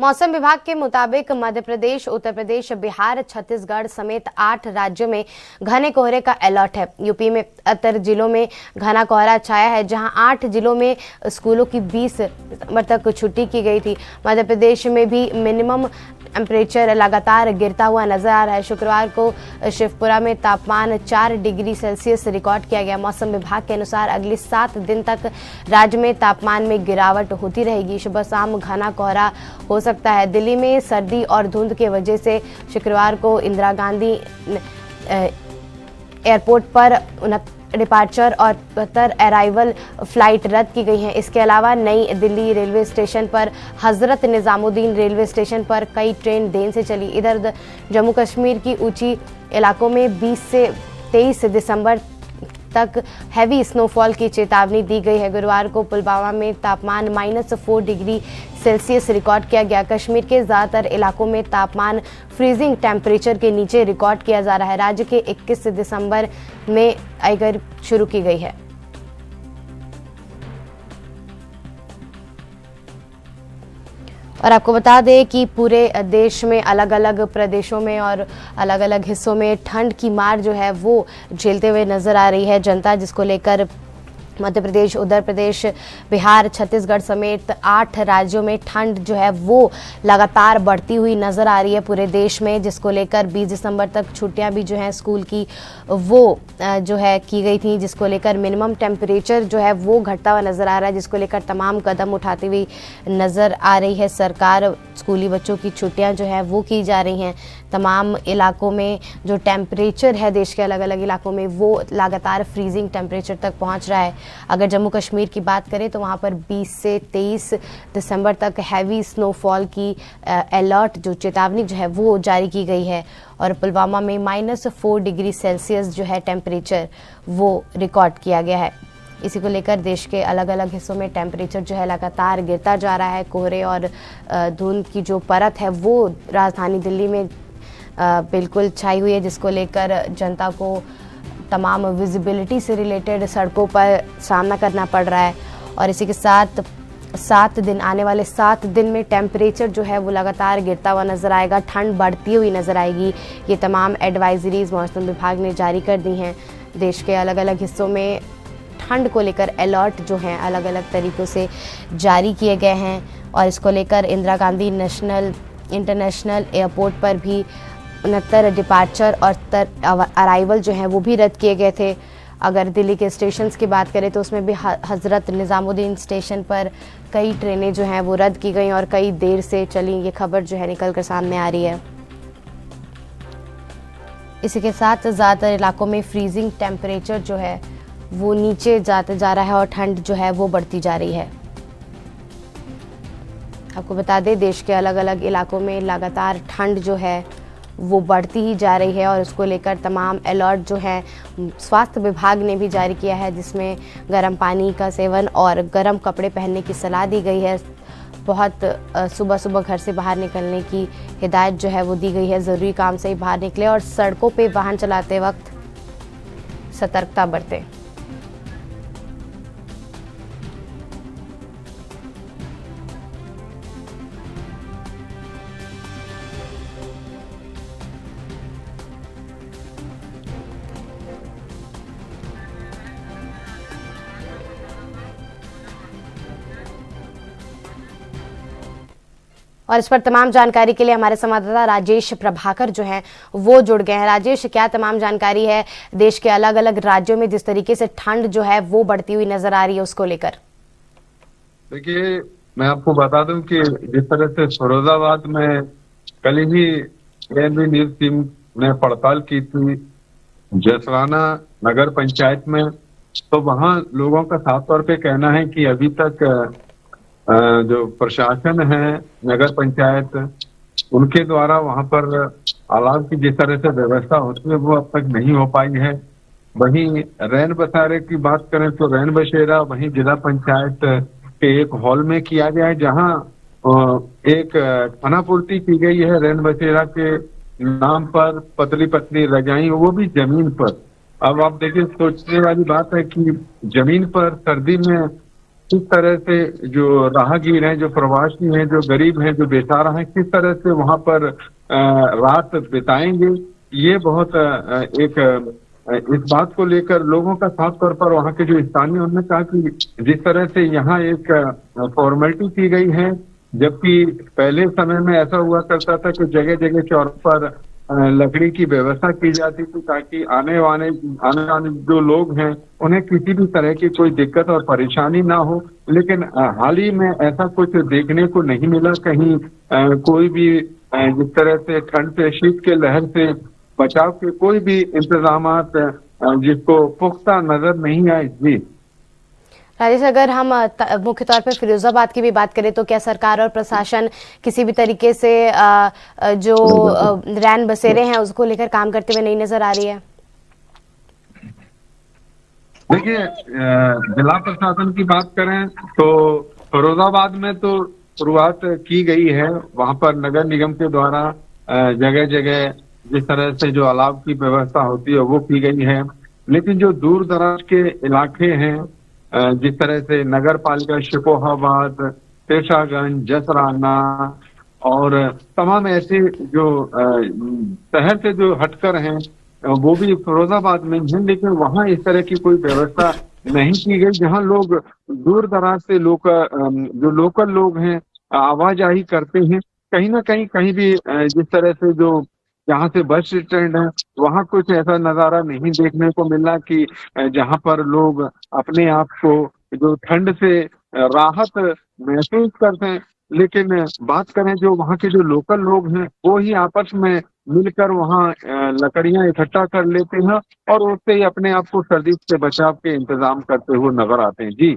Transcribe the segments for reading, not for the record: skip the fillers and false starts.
मौसम विभाग के मुताबिक मध्य प्रदेश, उत्तर प्रदेश, बिहार, छत्तीसगढ़ समेत 8 राज्यों में घने कोहरे का अलर्ट है। यूपी में 78 जिलों में घना कोहरा छाया है, जहां 8 जिलों में स्कूलों की 20 दिसंबर तक छुट्टी की गई थी। मध्य प्रदेश में भी मिनिमम टेम्परेचर लगातार गिरता हुआ नजर आ रहा है। शुक्रवार को शिवपुरा में तापमान 4 डिग्री सेल्सियस रिकॉर्ड किया गया। मौसम विभाग के अनुसार अगले 7 दिन तक राज्य में तापमान में गिरावट होती रहेगी। सुबह शाम घना कोहरा हो सकता है। दिल्ली में सर्दी और धुंध की वजह से शुक्रवार को इंदिरा गांधी एयरपोर्ट पर डिपार्चर और 72 अराइवल फ्लाइट रद्द की गई हैं। इसके अलावा नई दिल्ली रेलवे स्टेशन पर हजरत निजामुद्दीन रेलवे स्टेशन पर कई ट्रेन देर से चली। इधर जम्मू कश्मीर की ऊंची इलाकों में 20 से 23 दिसंबर तक हैवी स्नोफॉल की चेतावनी दी गई है। गुरुवार को पुलवामा में तापमान -4 डिग्री सेल्सियस रिकॉर्ड किया गया। कश्मीर के ज़्यादातर इलाकों में तापमान फ्रीजिंग टेम्परेचर के नीचे रिकॉर्ड किया जा रहा है। राज्य के 21 दिसंबर में अगर शुरू की गई है। और आपको बता दें कि पूरे देश में अलग अलग प्रदेशों में और अलग अलग हिस्सों में ठंड की मार जो है वो झेलते हुए नजर आ रही है जनता, जिसको लेकर मध्य प्रदेश, उत्तर प्रदेश, बिहार, छत्तीसगढ़ समेत 8 राज्यों में ठंड जो है वो लगातार बढ़ती हुई नज़र आ रही है पूरे देश में, जिसको लेकर 20 दिसंबर तक छुट्टियां भी जो हैं स्कूल की वो जो है की गई थी, जिसको लेकर मिनिमम टेम्परेचर जो है वो घटता हुआ नज़र आ रहा है, जिसको लेकर तमाम कदम उठाती हुई नज़र आ रही है सरकार। स्कूली बच्चों की छुट्टियां जो है वो की जा रही हैं। तमाम इलाकों में जो टेम्परेचर है देश के अलग अलग इलाकों में वो लगातार फ्रीजिंग टेम्परेचर तक पहुंच रहा है। अगर जम्मू कश्मीर की बात करें तो वहां पर 20 से 23 दिसंबर तक हैवी स्नोफॉल की अलर्ट जो चेतावनी जो है वो जारी की गई है। और पुलवामा में -4 डिग्री सेल्सियस जो है टेम्परेचर वो रिकॉर्ड किया गया है। इसी को लेकर देश के अलग अलग हिस्सों में टेम्परेचर जो है लगातार गिरता जा रहा है। कोहरे और धुंध की जो परत है वो राजधानी दिल्ली में बिल्कुल छाई हुई है, जिसको लेकर जनता को तमाम विजिबिलिटी से रिलेटेड सड़कों पर सामना करना पड़ रहा है। और इसी के साथ आने वाले 7 दिन में टेम्परेचर जो है वो लगातार गिरता हुआ नज़र आएगा, ठंड बढ़ती हुई नज़र आएगी। ये तमाम एडवाइजरीज मौसम विभाग ने जारी कर दी हैं। देश के अलग अलग हिस्सों में ठंड को लेकर अलर्ट जो हैं अलग अलग तरीक़ों से जारी किए गए हैं। और इसको लेकर इंदिरा गांधी इंटरनेशनल एयरपोर्ट पर भी 69 डिपार्चर और अराइवल जो हैं वो भी रद्द किए गए थे। अगर दिल्ली के स्टेशंस की बात करें तो उसमें भी हजरत निजामुद्दीन स्टेशन पर कई ट्रेनें जो हैं वो रद्द की गई और कई देर से चली। ये खबर जो है निकल कर सामने आ रही है। इसी के साथ ज़्यादातर इलाकों में फ्रीजिंग टेम्परेचर जो है वो नीचे जाते जा रहा है और ठंड जो है वो बढ़ती जा रही है। आपको बता दें देश के अलग अलग इलाकों में लगातार ठंड जो है वो बढ़ती ही जा रही है और उसको लेकर तमाम अलर्ट जो है स्वास्थ्य विभाग ने भी जारी किया है, जिसमें गर्म पानी का सेवन और गर्म कपड़े पहनने की सलाह दी गई है। बहुत सुबह सुबह घर से बाहर निकलने की हिदायत जो है वो दी गई है। ज़रूरी काम से ही बाहर निकले और सड़कों पे वाहन चलाते वक्त सतर्कता बरतें। और इस पर तमाम जानकारी के लिए हमारे संवाददाता राजेश प्रभाकर जो हैं वो जुड़ गए हैं। राजेश, क्या तमाम जानकारी है देश के अलग अलग राज्यों में जिस तरीके से ठंड जो है वो बढ़ती हुई नजर आ रही है उसको लेकर? देखिए, मैं आपको बता दूं कि जिस तरह से फिरोजाबाद में कल ही एएनबी न्यूज टीम ने पड़ताल की थी जसराना नगर पंचायत में, तो वहां लोगों का साफ तौर पे कहना है कि अभी तक जो प्रशासन है नगर पंचायत उनके द्वारा वहां पर अलाव की जिस तरह से व्यवस्था होती है वो अब तक नहीं हो पाई है। वहीं रैन बसेरे की बात करें तो रैन बसेरा वहीं जिला पंचायत के एक हॉल में किया गया है, जहां एक खानापूर्ति की गई है रैन बसेरा के नाम पर, पतली पतली रजाई, वो भी जमीन पर। अब आप देखिए, सोचने वाली बात है कि जमीन पर सर्दी में किस तरह से जो राहगीर हैं, जो प्रवासी हैं, जो गरीब हैं, जो बेसहारा हैं, किस तरह से वहां पर रात बिताएंगे। ये बहुत इस बात को लेकर लोगों का खास तौर पर वहाँ के जो स्थानीय, उन्होंने कहा कि जिस तरह से यहाँ एक फॉर्मेलिटी की गई है, जबकि पहले समय में ऐसा हुआ करता था कि जगह जगह चौरों पर लकड़ी की व्यवस्था की जाती थी ताकि आने वाले जो लोग हैं उन्हें किसी भी तरह की कोई दिक्कत और परेशानी ना हो। लेकिन हाल ही में ऐसा कुछ देखने को नहीं मिला। कहीं कोई भी जिस तरह से ठंड से, शीत के लहर से बचाव के कोई भी इंतजामात जिसको पुख्ता नजर नहीं आए। जी राजेश, अगर हम मुख्य तौर पर फिरोजाबाद की भी बात करें तो क्या सरकार और प्रशासन किसी भी तरीके से जो रैन बसेरे हैं उसको लेकर काम करते हुए नहीं नजर आ रही है? देखिए, जिला प्रशासन की बात करें तो फिरोजाबाद में तो शुरुआत की गई है। वहां पर नगर निगम के द्वारा जगह जगह जिस तरह से जो अलाव की व्यवस्था होती है वो की गई है। लेकिन जो दूर दराज के इलाके हैं, जिस तरह से नगर पालिका शिकोहाबाद, पेशागंज, जसराना और तमाम ऐसे जो शहर से जो हटकर हैं वो भी फिरोजाबाद में हैं, लेकिन वहां इस तरह की कोई व्यवस्था नहीं की गई जहां लोग दूर दराज से जो लोकल लोग हैं आवाजाही करते हैं। कहीं ना कहीं भी जिस तरह से जो जहाँ से बस स्टैंड है वहां कुछ ऐसा नजारा नहीं देखने को मिला कि जहां पर लोग अपने आप को जो ठंड से राहत महसूस करते हैं। लेकिन बात करें जो वहाँ के जो लोकल लोग हैं वो ही आपस में मिलकर वहाँ लकड़ियां इकट्ठा कर लेते हैं और उससे ही अपने आप को सर्दी से बचाव के इंतजाम करते हुए नजर आते हैं। जी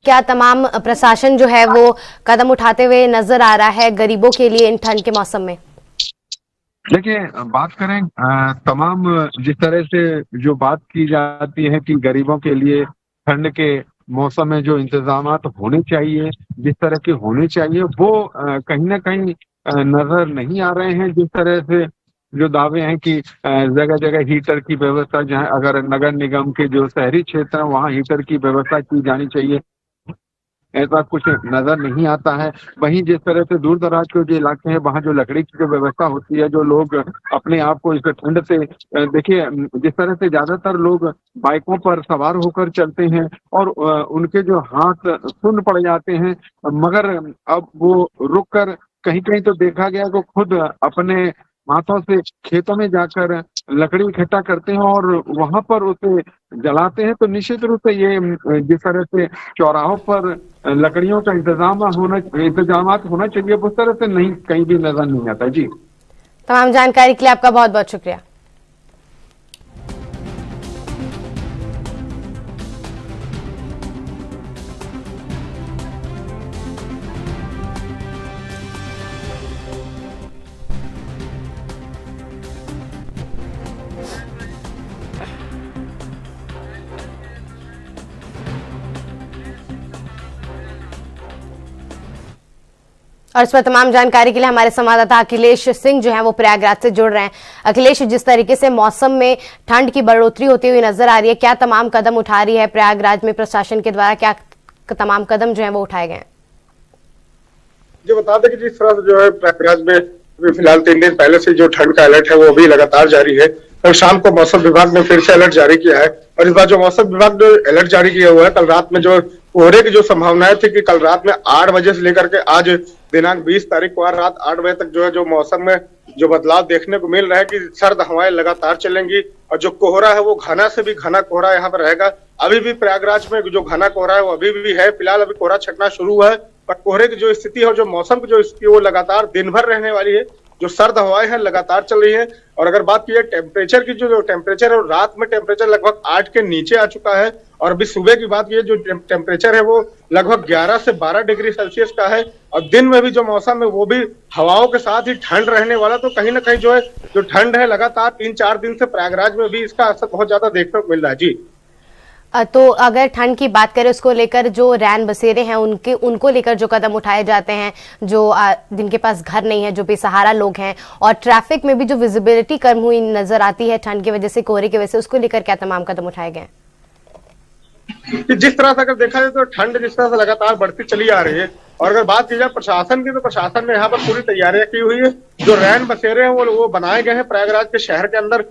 क्या तमाम प्रशासन जो है वो कदम उठाते हुए नजर आ रहा है गरीबों के लिए इन ठंड के मौसम में? देखिए, बात करें तमाम जिस तरह से जो बात की जाती है कि गरीबों के लिए ठंड के मौसम में जो इंतजामात होने चाहिए, जिस तरह के होने चाहिए, वो कहीं ना कहीं नजर नहीं आ रहे हैं। जिस तरह से जो दावे हैं कि जगह जगह हीटर की व्यवस्था, जहां अगर नगर निगम के जो शहरी क्षेत्र है वहां हीटर की व्यवस्था की जानी चाहिए, ऐसा कुछ नजर नहीं आता है। वहीं जिस तरह से दूर दराज के जो इलाके हैं वहां जो लकड़ी की जो व्यवस्था होती है, जो लोग अपने आप को इस ठंड से देखिए, जिस तरह से ज्यादातर लोग बाइकों पर सवार होकर चलते हैं और उनके जो हाथ सुन्न पड़ जाते हैं, मगर अब वो रुक कर कहीं कहीं तो देखा गया कि खुद अपने हाथों से खेतों में जाकर लकड़ी इकट्ठा करते हैं और वहां पर उसे जलाते हैं। तो निश्चित रूप से ये जिस तरह से चौराहों पर लकड़ियों का इंतजामात होना चाहिए, उस तरह से नहीं कहीं भी नजर नहीं आता। जी, तमाम जानकारी के लिए आपका बहुत बहुत शुक्रिया। और इस पर तमाम जानकारी के लिए हमारे संवाददाता अखिलेश सिंह जो हैं वो प्रयागराज से जुड़ रहे हैं। अखिलेश, जिस तरीके से मौसम में ठंड की बढ़ोतरी होती हुई नजर आ रही है, क्या तमाम कदम उठा रही है प्रयागराज में प्रशासन के द्वारा, क्या तमाम कदम जो है वो उठाए गए हैं? जो बता दें कि जिस तरह से जो है प्रयागराज में फिलहाल 3 दिन पहले से जो ठंड का अलर्ट है वो अभी लगातार जारी है। कल शाम को मौसम विभाग ने फिर से अलर्ट जारी किया है और इस बार जो मौसम विभाग ने अलर्ट जारी किया हुआ है, कल रात में जो कोहरे की जो संभावनाएं थी कि कल रात में 8 बजे से लेकर के आज दिनांक 20 तारीख को रात 8 बजे तक जो है जो मौसम में जो बदलाव देखने को मिल रहा है कि सर्द हवाएं लगातार चलेंगी और जो कोहरा है वो घना से भी घना कोहरा यहाँ पर रहेगा। अभी भी प्रयागराज में जो घना कोहरा है वो अभी भी है। फिलहाल अभी कोहरा छटना शुरू हुआ है पर कोहरे की जो स्थिति है, जो मौसम की जो स्थिति है वो लगातार दिन भर रहने वाली है। जो सर्द हवाएं हैं लगातार चल रही है और अगर बात की टेम्परेचर की, जो टेम्परेचर है रात में टेम्परेचर लगभग 8 के नीचे आ चुका है और अभी सुबह की बात की जो टेम्परेचर है वो लगभग 11 से 12 डिग्री सेल्सियस का है और दिन में भी जो मौसम है वो भी हवाओं के साथ ही ठंड रहने वाला। तो कहीं ना कहीं जो है जो ठंड है लगातार 3-4 दिन से प्रयागराज में भी इसका असर बहुत ज्यादा देखने को मिल रहा है। जी, तो अगर ठंड की बात करें उसको लेकर जो रैन बसेरे हैं उनको लेकर जो कदम उठाए जाते हैं, जो जिनके पास घर नहीं है, जो बेसहारा लोग हैं, और ट्रैफिक में भी जो विजिबिलिटी कम हुई नजर आती है ठंड की वजह से, कोहरे की वजह से, उसको लेकर क्या तमाम कदम उठाए गए? कि जिस तरह से अगर देखा जाए तो ठंड जिस तरह से लगातार बढ़ती चली आ रही है, और अगर बात की जाए प्रशासन की, तो प्रशासन ने यहाँ पर पूरी तैयारियां की हुई है। जो रैन बसेरे हैं वो बनाए गए हैं प्रयागराज के शहर के अंदर।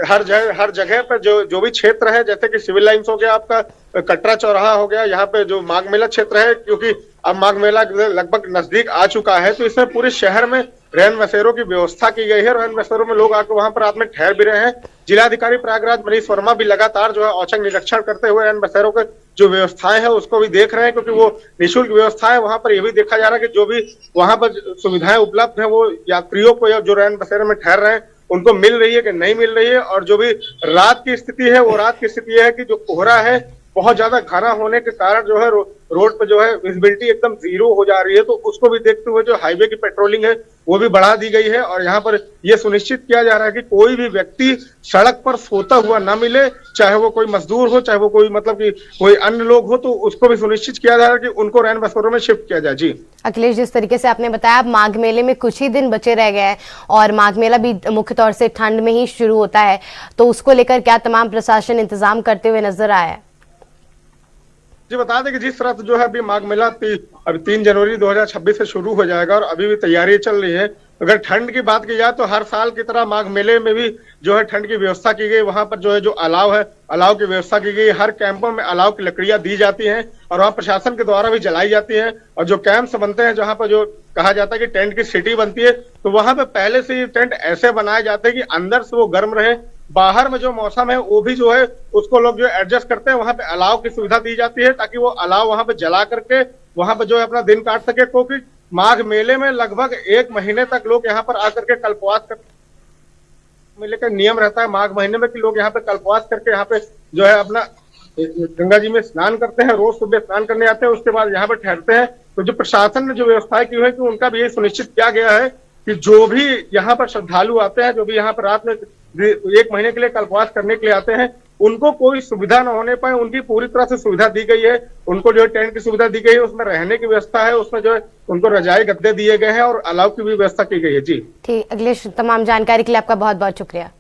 हर जगह पर जो भी क्षेत्र है, जैसे कि सिविल लाइंस हो गया, आपका कटरा चौराहा हो गया, यहाँ पे जो माघ मेला क्षेत्र है, क्योंकि अब माघ मेला लगभग नजदीक आ चुका है, तो इसमें पूरे शहर में रैन बसेरों की व्यवस्था की गई है। रैन बसेरों में लोग आकर वहां पर रात में ठहर भी रहे हैं। जिलाधिकारी प्रयागराज मनीष वर्मा भी लगातार जो है औचक निरीक्षण करते हुए रैन बसेरों के जो व्यवस्थाएं है उसको भी देख रहे हैं, क्योंकि वो निःशुल्क व्यवस्था है। वहां पर ये भी देखा जा रहा है कि जो भी वहां पर सुविधाएं उपलब्ध है वो यात्रियों को या जो रैन बसेरे में ठहर रहे हैं उनको मिल रही है कि नहीं मिल रही है। और जो भी रात की स्थिति है, वो रात की स्थिति है कि जो कोहरा है बहुत ज्यादा घना होने के कारण जो है रोड पे जो है विजिबिलिटी एकदम जीरो हो जा रही है, तो उसको भी देखते हुए जो हाईवे की पेट्रोलिंग है वो भी बढ़ा दी गई है। और यहाँ पर ये सुनिश्चित किया जा रहा है कि कोई भी व्यक्ति सड़क पर सोता हुआ ना मिले, चाहे वो कोई मजदूर हो, चाहे वो कोई मतलब कि कोई अन्य लोग हो, तो उसको भी सुनिश्चित किया जा रहा है कि उनको रैन बसेरों में शिफ्ट किया जाए। जी अखिलेश, जिस तरीके से आपने बताया, अब माघ मेले में कुछ ही दिन बचे रह गए हैं और माघ मेला भी मुख्य तौर से ठंड में ही शुरू होता है, तो उसको लेकर क्या तमाम प्रशासन इंतजाम करते हुए नजर आया है? जी बता दें कि जिस तरह से जो है अभी माघ मेला अभी 3 जनवरी 2026 से शुरू हो जाएगा और अभी भी तैयारी चल रही है। अगर ठंड की बात की जाए तो हर साल की तरह माघ मेले में भी जो है ठंड की व्यवस्था की गई। वहां पर जो है जो अलाव है, अलाव की व्यवस्था की गई। हर कैंपों में अलाव की लकड़ियां दी जाती हैं और वहां प्रशासन के द्वारा भी जलाई जाती हैं। और जो कैंप्स बनते हैं, जहां पर जो कहा जाता है कि टेंट की सिटी बनती है, तो वहां पे पहले से ही टेंट ऐसे बनाए जाते हैं कि अंदर से वो गर्म रहे, बाहर में जो मौसम है वो भी जो है उसको लोग जो एडजस्ट करते हैं। वहां पे अलाव की सुविधा दी जाती है ताकि वो अलाव वहां पे जला करके वहां पे जो है अपना दिन काट सके, क्योंकि माघ मेले में लगभग 1 महीने तक लोग यहाँ पर आकर के कल्पवास कर मेले का नियम रहता है माघ महीने में कि लोग यहाँ पे कल्पवास करके यहाँ पे जो है अपना गंगा जी में स्नान करते हैं। रोज सुबह स्नान करने आते हैं, उसके बाद यहाँ पे ठहरते हैं। तो जो प्रशासन ने जो व्यवस्था की है कि उनका भी ये सुनिश्चित किया गया है कि जो भी यहाँ पर श्रद्धालु आते हैं, जो भी यहाँ पर रात में 1 महीने के लिए कल्पवास करने के लिए आते हैं, उनको कोई सुविधा न होने पाए, उनकी पूरी तरह से सुविधा दी गई है। उनको जो है टेंट की सुविधा दी गई है, उसमें रहने की व्यवस्था है, उसमें जो है उनको रजाई गद्दे दिए गए हैं और अलाव की भी व्यवस्था की गई है। जी ठीक, अखिलेश, तमाम जानकारी के लिए आपका बहुत बहुत शुक्रिया।